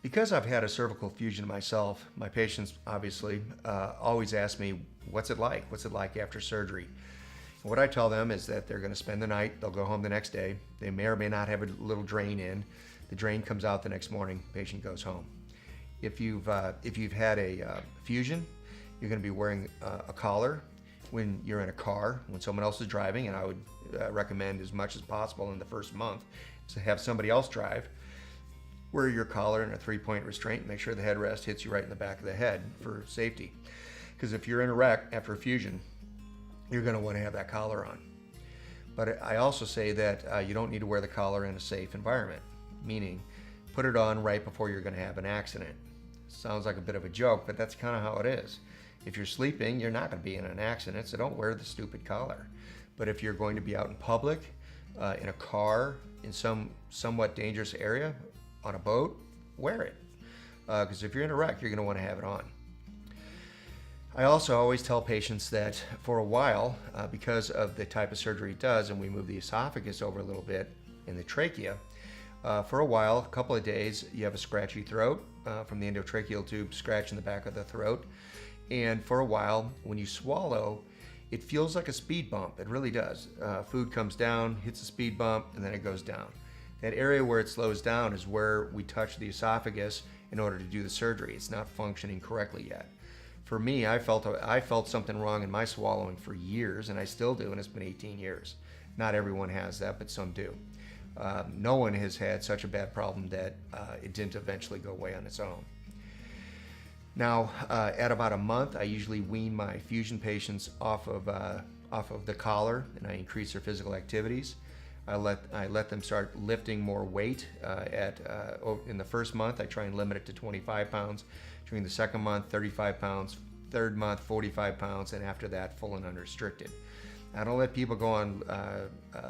Because I've had a cervical fusion myself, my patients obviously always ask me, what's it like? What's it like after surgery? And what I tell them is that they're going to spend the night, they'll go home the next day. They may or may not have a little drain in. The drain comes out the next morning, patient goes home. If you've had a fusion, you're going to be wearing a collar when you're in a car, when someone else is driving, and I would recommend as much as possible in the first month to have somebody else drive. Wear your collar and a 3-point restraint. Make sure the headrest hits you right in the back of the head for safety. Because if you're in a wreck after a fusion, you're going to want to have that collar on. But I also say that you don't need to wear the collar in a safe environment, meaning put it on right before you're going to have an accident. Sounds like a bit of a joke, but that's kind of how it is. If you're sleeping, you're not going to be in an accident, so don't wear the stupid collar. But if you're going to be out in public, in a car, in some somewhat dangerous area, on a boat, wear it. Because if you're in a wreck, you're going to want to have it on. I also always tell patients that for a while, because of the type of surgery it does, and we move the esophagus over a little bit in the trachea, for a while, a couple of days, you have a scratchy throat from the endotracheal tube scratching the back of the throat. And for a while, when you swallow, it feels like a speed bump. It really does. Food comes down, hits a speed bump, and then it goes down. That area where it slows down is where we touch the esophagus in order to do the surgery. It's not functioning correctly yet. For me, I felt something wrong in my swallowing for years, and I still do, and it's been 18 years. Not everyone has that, but some do. No one has had such a bad problem that it didn't eventually go away on its own. Now, at about a month, I usually wean my fusion patients off of the collar, and I increase their physical activities. I let them start lifting more weight. In the first month, I try and limit it to 25 pounds. During the second month, 35 pounds. Third month, 45 pounds, and after that, full and unrestricted. I don't let people go on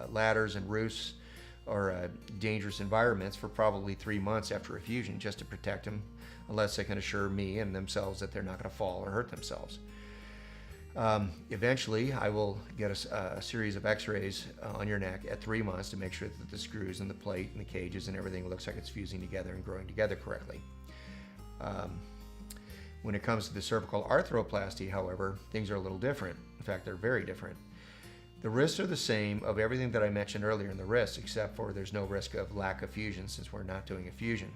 ladders and roofs or dangerous environments for probably 3 months after a fusion just to protect them, unless they can assure me and themselves that they're not going to fall or hurt themselves. Eventually, I will get a series of x-rays on your neck at 3 months to make sure that the screws and the plate and the cages and everything looks like it's fusing together and growing together correctly. When it comes to the cervical arthroplasty, however, things are a little different. In fact, they're very different. The risks are the same of everything that I mentioned earlier in the risks, except for there's no risk of lack of fusion since we're not doing a fusion.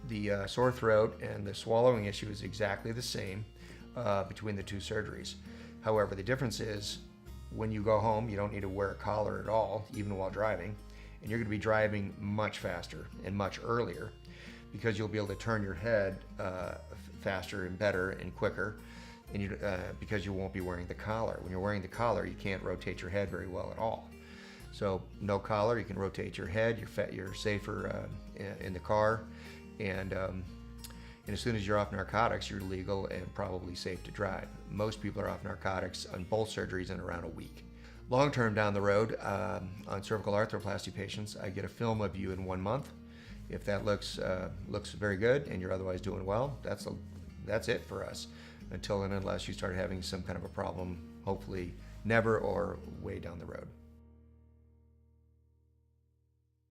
The sore throat and the swallowing issue is exactly the same between the two surgeries. However, the difference is when you go home, you don't need to wear a collar at all, even while driving, and you're going to be driving much faster and much earlier because you'll be able to turn your head faster and better and quicker, and because you won't be wearing the collar. When you're wearing the collar, you can't rotate your head very well at all. So no collar, you can rotate your head, you're safer in the car, and as soon as you're off narcotics, you're legal and probably safe to drive. Most people are off narcotics on both surgeries in around a week. Long term down the road, on cervical arthroplasty patients, I get a film of you in 1 month. If that looks very good and you're otherwise doing well, that's it for us, until and unless you start having some kind of a problem, hopefully never or way down the road.